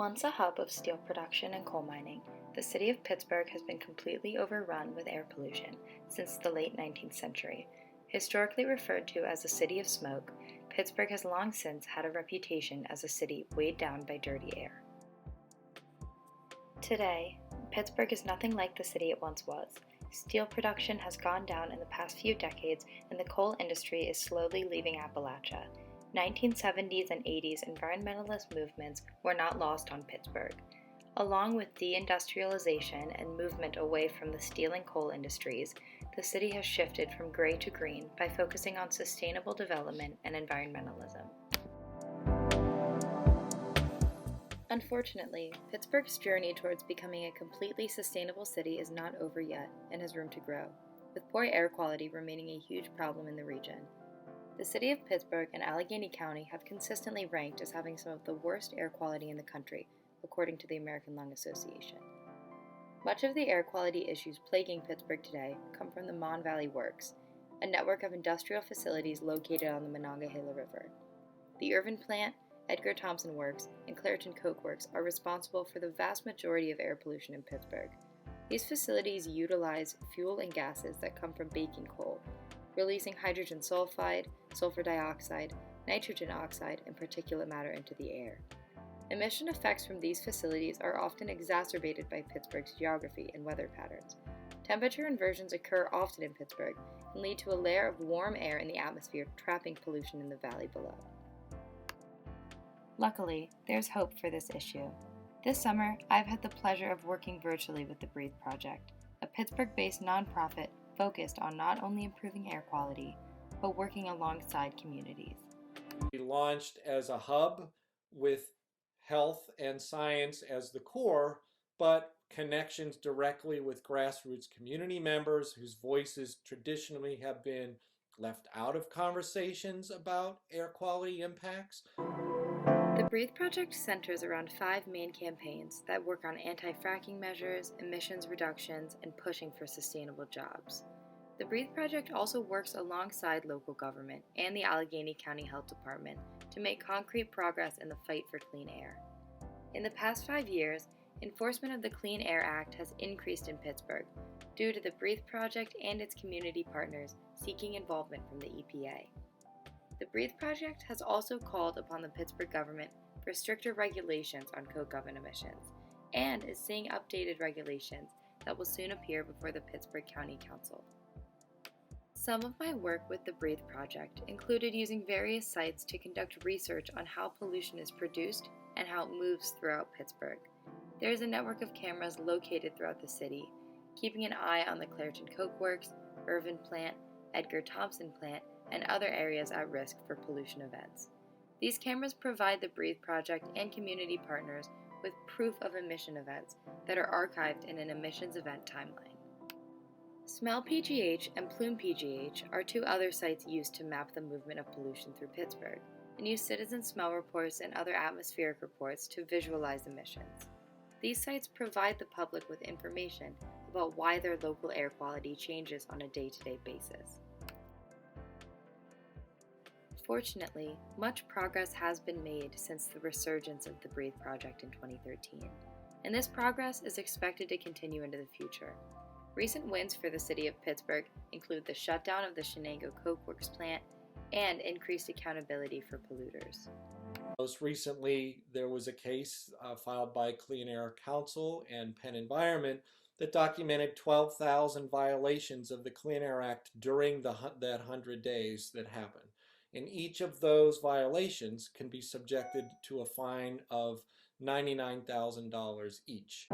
Once a hub of steel production and coal mining, the city of Pittsburgh has been completely overrun with air pollution since the late 19th century. Historically referred to as a city of smoke, Pittsburgh has long since had a reputation as a city weighed down by dirty air. Today, Pittsburgh is nothing like the city it once was. Steel production has gone down in the past few decades, and the coal industry is slowly leaving Appalachia. 1970s and 80s environmentalist movements were not lost on Pittsburgh. Along with deindustrialization and movement away from the steel and coal industries, the city has shifted from gray to green by focusing on sustainable development and environmentalism. Unfortunately, Pittsburgh's journey towards becoming a completely sustainable city is not over yet and has room to grow, with poor air quality remaining a huge problem in the region. The city of Pittsburgh and Allegheny County have consistently ranked as having some of the worst air quality in the country, according to the American Lung Association. Much of the air quality issues plaguing Pittsburgh today come from the Mon Valley Works, a network of industrial facilities located on the Monongahela River. The Irvin Plant, Edgar Thomson Works, and Clairton Coke Works are responsible for the vast majority of air pollution in Pittsburgh. These facilities utilize fuel and gases that come from baking coal, releasing hydrogen sulfide, sulfur dioxide, nitrogen oxide, and particulate matter into the air. Emission effects from these facilities are often exacerbated by Pittsburgh's geography and weather patterns. Temperature inversions occur often in Pittsburgh and lead to a layer of warm air in the atmosphere, trapping pollution in the valley below. Luckily, there's hope for this issue. This summer, I've had the pleasure of working virtually with the Breathe Project, a Pittsburgh-based nonprofit focused on not only improving air quality, but working alongside communities. We launched as a hub with health and science as the core, but connections directly with grassroots community members whose voices traditionally have been left out of conversations about air quality impacts. The Breathe Project centers around 5 main campaigns that work on anti-fracking measures, emissions reductions, and pushing for sustainable jobs. The Breathe Project also works alongside local government and the Allegheny County Health Department to make concrete progress in the fight for clean air. In the past 5 years, enforcement of the Clean Air Act has increased in Pittsburgh due to the Breathe Project and its community partners seeking involvement from the EPA. The Breathe Project has also called upon the Pittsburgh government for stricter regulations on coke oven emissions and is seeing updated regulations that will soon appear before the Pittsburgh County Council. Some of my work with the Breathe Project included using various sites to conduct research on how pollution is produced and how it moves throughout Pittsburgh. There is a network of cameras located throughout the city, keeping an eye on the Clairton Coke Works, Irvin Plant, Edgar Thomson Plant, and other areas at risk for pollution events. These cameras provide the Breathe Project and community partners with proof of emission events that are archived in an emissions event timeline. Smell PGH and Plume PGH are 2 other sites used to map the movement of pollution through Pittsburgh and use citizen smell reports and other atmospheric reports to visualize emissions. These sites provide the public with information about why their local air quality changes on a day-to-day basis. Fortunately, much progress has been made since the resurgence of the Breathe Project in 2013, and this progress is expected to continue into the future. Recent wins for the city of Pittsburgh include the shutdown of the Shenango Coke Works plant and increased accountability for polluters. Most recently, there was a case filed by Clean Air Council and Penn Environment that documented 12,000 violations of the Clean Air Act during that 100 days that happened. And each of those violations can be subjected to a fine of $99,000 each.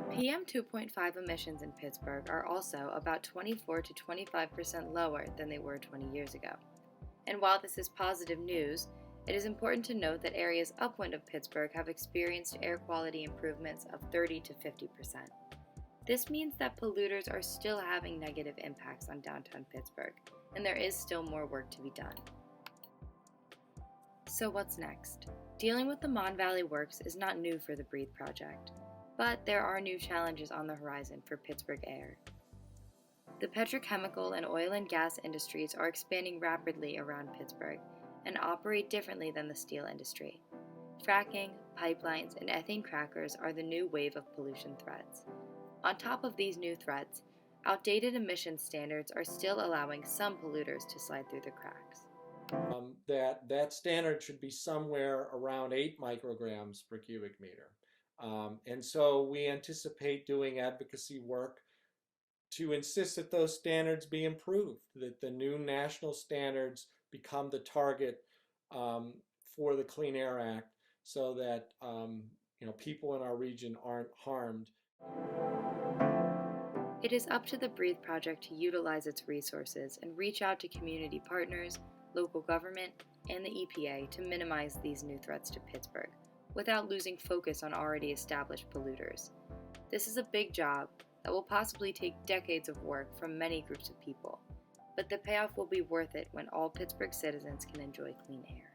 PM 2.5 emissions in Pittsburgh are also about 24 to 25% lower than they were 20 years ago. And while this is positive news, it is important to note that areas upwind of Pittsburgh have experienced air quality improvements of 30 to 50%. This means that polluters are still having negative impacts on downtown Pittsburgh, and there is still more work to be done. So what's next? Dealing with the Mon Valley Works is not new for the Breathe Project, but there are new challenges on the horizon for Pittsburgh air. The petrochemical and oil and gas industries are expanding rapidly around Pittsburgh and operate differently than the steel industry. Fracking, pipelines, and ethane crackers are the new wave of pollution threats. On top of these new threats, outdated emission standards are still allowing some polluters to slide through the cracks. That standard should be somewhere around 8 micrograms per cubic meter. And so we anticipate doing advocacy work to insist that those standards be improved, that the new national standards become the target for the Clean Air Act, so that people in our region aren't harmed. It is up to the Breathe Project to utilize its resources and reach out to community partners, local government, and the EPA to minimize these new threats to Pittsburgh, without losing focus on already established polluters. This is a big job that will possibly take decades of work from many groups of people, but the payoff will be worth it when all Pittsburgh citizens can enjoy clean air.